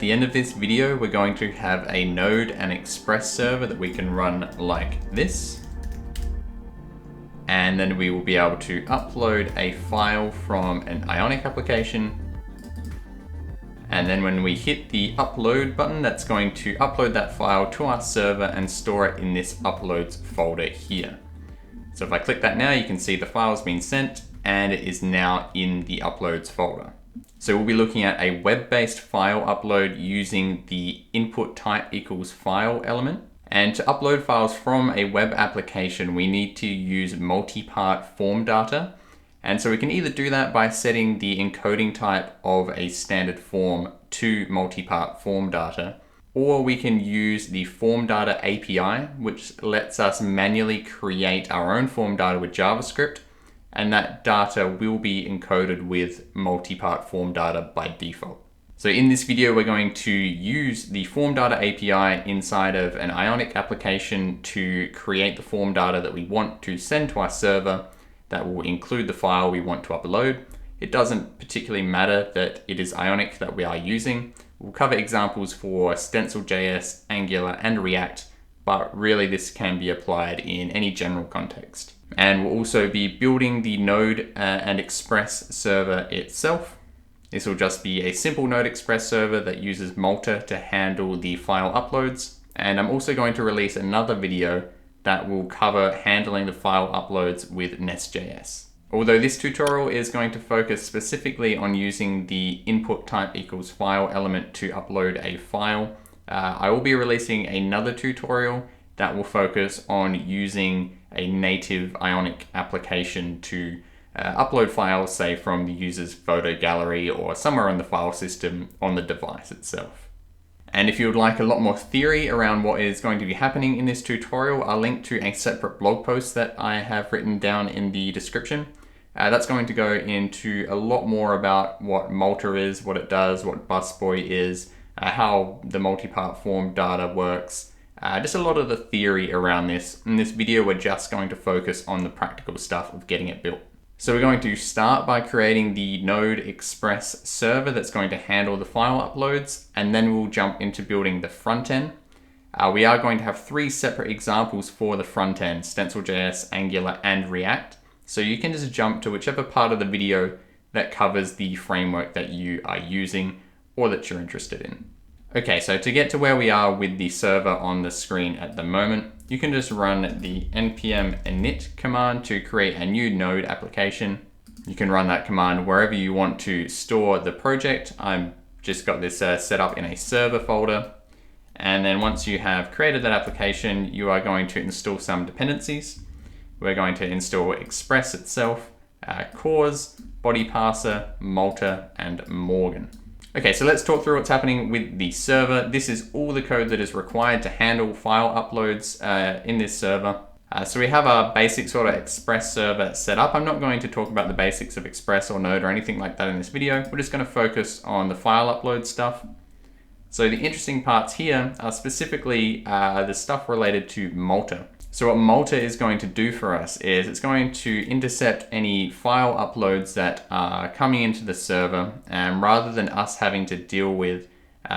the end of this video, we're going to have a Node and Express server that we can run like this. And then we will be able to upload a file from an Ionic application. And then when we hit the upload button, that's going to upload that file to our server and store it in this uploads folder here. So if I click that now, you can see the file's been sent and it is now in the uploads folder. So we'll be looking at a web-based file upload using the input type equals file element. And to upload files from a web application, we need to use multi-part form data. And so we can either do that by setting the encoding type of a standard form to multi-part form data, or we can use the FormData API, which lets us manually create our own form data with JavaScript. And that data will be encoded with multi-part form data by default. So in this video, we're going to use the FormData API inside of an Ionic application to create the form data that we want to send to our server that will include the file we want to upload. It doesn't particularly matter that it is Ionic that we are using. We'll cover examples for StencilJS, Angular, and React, but really this can be applied in any general context. And we'll also be building the Node and Express server itself. This will just be a simple Node Express server that uses Malta to handle the file uploads. And I'm also going to release another video that will cover handling the file uploads with Nest.js. Although this tutorial is going to focus specifically on using the input type equals file element to upload a file, I will be releasing another tutorial that will focus on using a native Ionic application to upload files, say from the user's photo gallery or somewhere on the file system on the device itself. And if you would like a lot more theory around what is going to be happening in this tutorial, I'll link to a separate blog post that I have written down in the description. That's going to go into a lot more about what Malta is, what it does, what Busboy is, how the multi-part form data works, just a lot of the theory around this. In this video, we're just going to focus on the practical stuff of getting it built. So we're going to start by creating the Node Express server that's going to handle the file uploads, and then we'll jump into building the front end. We are going to have 3 separate examples for the front end: StencilJS, Angular, and React. So you can just jump to whichever part of the video that covers the framework that you are using or that you're interested in. Okay, so to get to where we are with the server on the screen at the moment, you can just run the npm init command to create a new Node application. You can run that command wherever you want to store the project. I've just got this set up in a server folder. And then once you have created that application, you are going to install some dependencies. We're going to install Express itself, Cause, Body Parser, Malta, and Morgan. Okay, so let's talk through what's happening with the server. This is all the code that is required to handle file uploads in this server. So we have our basic sort of Express server set up. I'm not going to talk about the basics of Express or Node or anything like that in this video. We're just going to focus on the file upload stuff. So the interesting parts here are specifically the stuff related to Malta. So what Malta is going to do for us is it's going to intercept any file uploads that are coming into the server, and rather than us having to deal with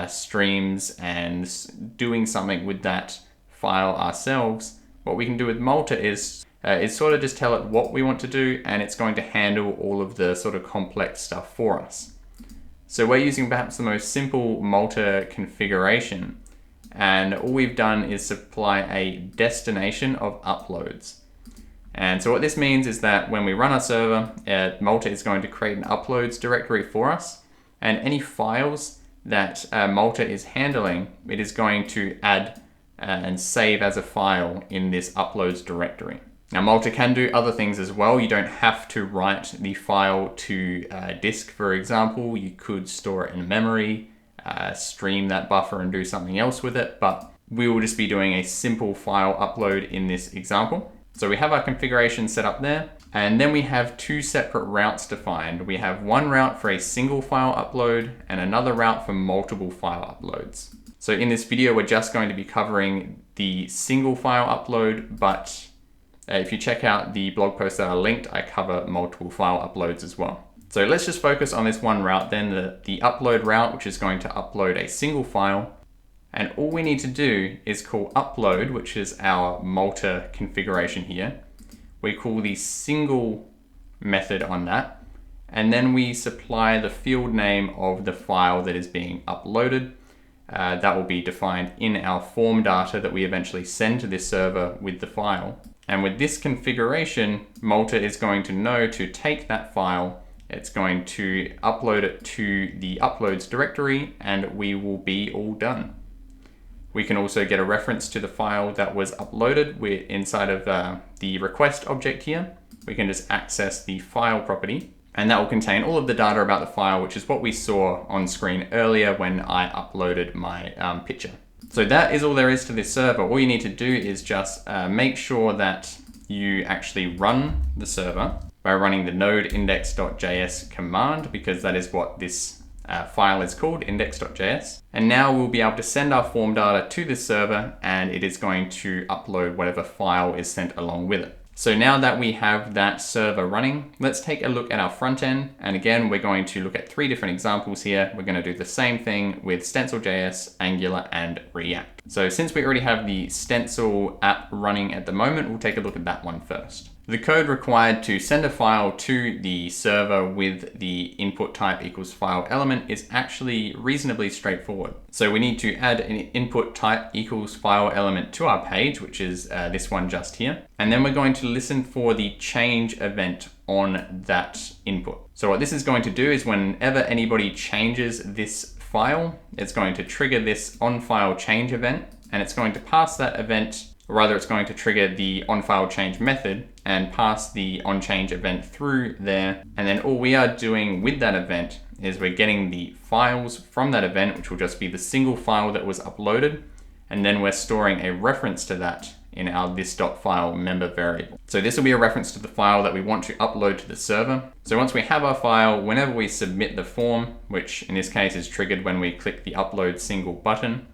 streams and doing something with that file ourselves, what we can do with Malta is sort of just tell it what we want to do, and it's going to handle all of the sort of complex stuff for us. So we're using perhaps the most simple Malta configuration. And all we've done is supply a destination of uploads. And so what this means is that when we run our server, Malta is going to create an uploads directory for us. And any files that Malta is handling, it is going to add and save as a file in this uploads directory. Now Malta can do other things as well. You don't have to write the file to disk, for example. You could store it in memory, stream that buffer and do something else with it, but we will just be doing a simple file upload in this example. So we have our configuration set up there, and then we have 2 separate routes defined. We have one route for a single file upload and another route for multiple file uploads. So in this video, we're just going to be covering the single file upload, but if you check out the blog post that I linked, I cover multiple file uploads as well. So let's just focus on this one route then, the upload route, which is going to upload a single file. And all we need to do is call upload, which is our Malta configuration here. We call the single method on that. And then we supply the field name of the file that is being uploaded. That will be defined in our form data that we eventually send to this server with the file. And with this configuration, Malta is going to know to take that file, it's going to upload it to the uploads directory, and we will be all done. We can also get a reference to the file that was uploaded inside of the request object here. We can just access the file property, and that will contain all of the data about the file, which is what we saw on screen earlier when I uploaded my picture. So that is all there is to this server. All you need to do is just make sure that you actually run the server by running the node index.js command, because that is what this file is called, index.js. And now we'll be able to send our form data to this server, and it is going to upload whatever file is sent along with it. So now that we have that server running, let's take a look at our front end. And again, we're going to look at 3 different examples here. We're going to do the same thing with StencilJS, Angular, and React. So since we already have the Stencil app running at the moment, we'll take a look at that one first. The code required to send a file to the server with the input type equals file element is actually reasonably straightforward. So we need to add an input type equals file element to our page, which is this one just here. And then we're going to listen for the change event on that input. So what this is going to do is whenever anybody changes this file, it's going to trigger this on-file change event, and it's going to pass that event, or rather it's going to trigger the on-file change method and pass the on-change event through there. And then all we are doing with that event is we're getting the files from that event, which will just be the single file that was uploaded. And then we're storing a reference to that in our this.file member variable. So this will be a reference to the file that we want to upload to the server. So once we have our file, whenever we submit the form, which in this case is triggered when we click the upload single button,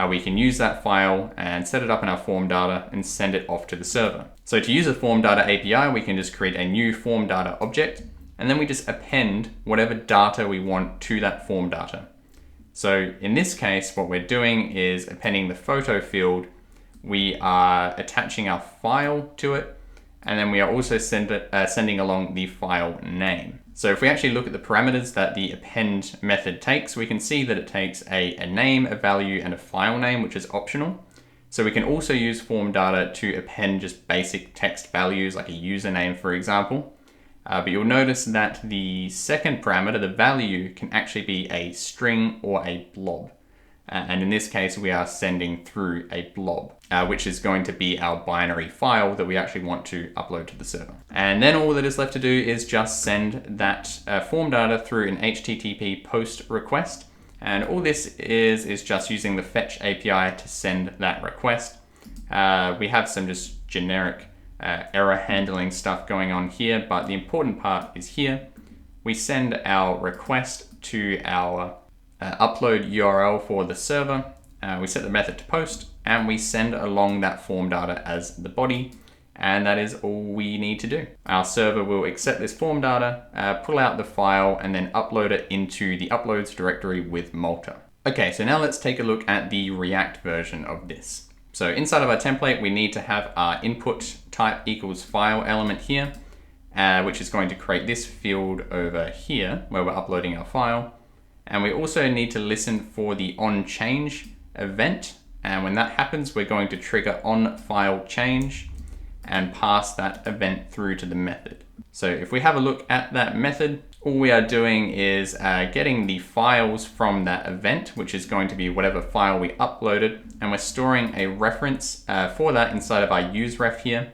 we can use that file and set it up in our form data and send it off to the server. So to use a FormData API, we can just create a new form data object, and then we just append whatever data we want to that form data. So in this case, what we're doing is appending the photo field. We are attaching our file to it, and then we are also sending along the file name. So if we actually look at the parameters that the append method takes, we can see that it takes a name, a value, and a file name, which is optional. So we can also use form data to append just basic text values like a username, for example. But you'll notice that the second parameter, the value, can actually be a string or a blob. And in this case, we are sending through a blob, which is going to be our binary file that we actually want to upload to the server. And then all that is left to do is just send that form data through an HTTP post request. And all this is just using the fetch API to send that request. We have some just generic error handling stuff going on here, but the important part is here. We send our request to our upload URL for the server. We set the method to post, and we send along that form data as the body. And that is all we need to do. Our server will accept this form data, pull out the file, and then upload it into the uploads directory with Malta. Okay, so now let's take a look at the React version of this. So inside of our template, we need to have our input type equals file element here, which is going to create this field over here where we're uploading our file. And we also need to listen for the onChange event. And when that happens, we're going to trigger onFileChange and pass that event through to the method. So if we have a look at that method, all we are doing is getting the files from that event, which is going to be whatever file we uploaded. And we're storing a reference for that inside of our useRef here.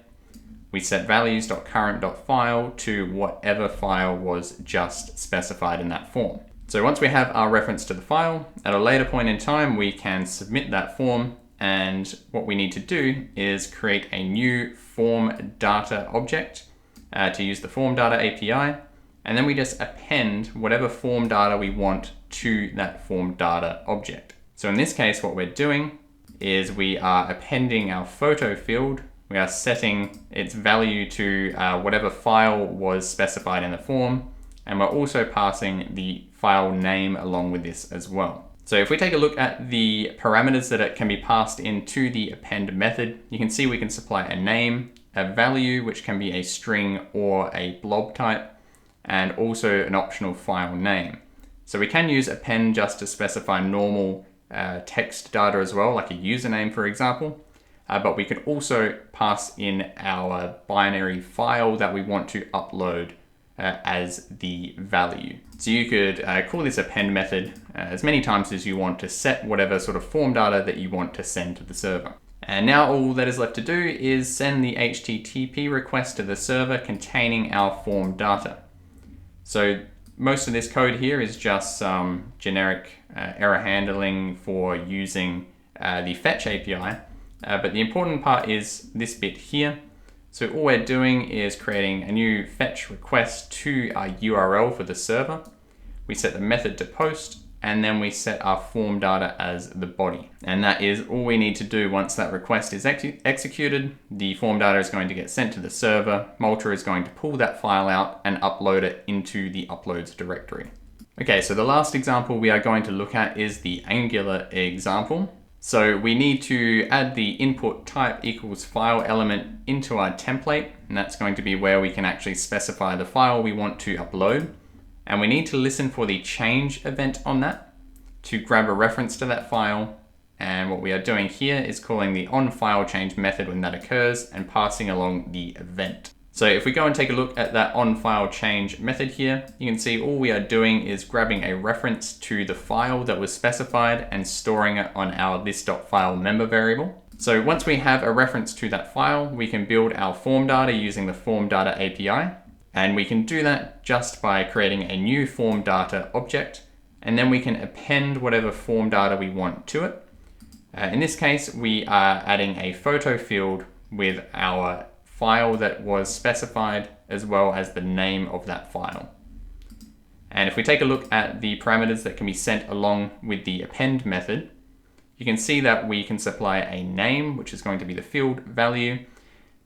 We set values.current.file to whatever file was just specified in that form. So once we have our reference to the file, at a later point in time, we can submit that form. And what we need to do is create a new form data object to use the FormData API. And then we just append whatever form data we want to that form data object. So in this case, what we're doing is we are appending our photo field. We are setting its value to whatever file was specified in the form. and we're also passing the file name along with this as well. So if we take a look at the parameters that can be passed into the append method, you can see we can supply a name, a value, which can be a string or a blob type, and also an optional file name. So we can use append just to specify normal text data as well, like a username, for example. But we can also pass in our binary file that we want to upload as the value. So you could call this append method as many times as you want to set whatever sort of form data that you want to send to the server. And now all that is left to do is send the HTTP request to the server containing our form data. So most of this code here is just some generic error handling for using the fetch API. But the important part is this bit here. So all we're doing is creating a new fetch request to our URL for the server. We set the method to post, and then we set our form data as the body. And that is all we need to do. Once that request is executed, the form data is going to get sent to the server. Malta is going to pull that file out and upload it into the uploads directory. Okay, so the last example we are going to look at is the Angular example. So we need to add the input type equals file element into our template, and that's going to be where we can actually specify the file we want to upload. And we need to listen for the change event on that to grab a reference to that file. And what we are doing here is calling the onFileChange method when that occurs and passing along the event. So if we go and take a look at that onFileChange method here, you can see all we are doing is grabbing a reference to the file that was specified and storing it on our list.file member variable. So once we have a reference to that file, we can build our form data using the FormData API. And we can do that just by creating a new form data object, and then we can append whatever form data we want to it. In this case, we are adding a photo field with our file that was specified, as well as the name of that file. And if we take a look at the parameters that can be sent along with the append method, you can see that we can supply a name, which is going to be the field value,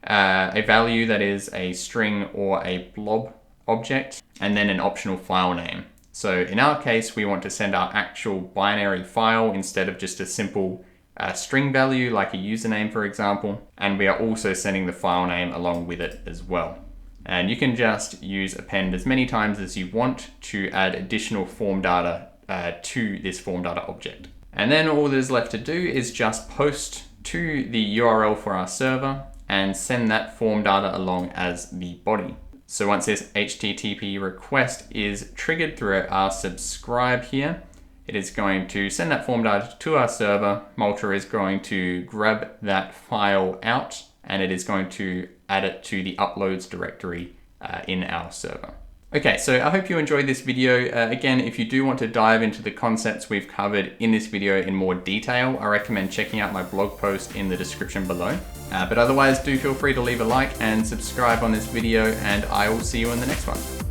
a value that is a string or a blob object, and then an optional file name. So in our case, we want to send our actual binary file instead of just a simple string value like a username, for example. And we are also sending the file name along with it as well. And you can just use append as many times as you want to add additional form data to this form data object. And then all that is left to do is just post to the URL for our server and send that form data along as the body. So once this HTTP request is triggered through our subscribe here, it is going to send that form data to our server. Malta is going to grab that file out, and it is going to add it to the uploads directory in our server. Okay, so I hope you enjoyed this video. Again, if you do want to dive into the concepts we've covered in this video in more detail, I recommend checking out my blog post in the description below. But otherwise, do feel free to leave a like and subscribe on this video, and I will see you in the next one.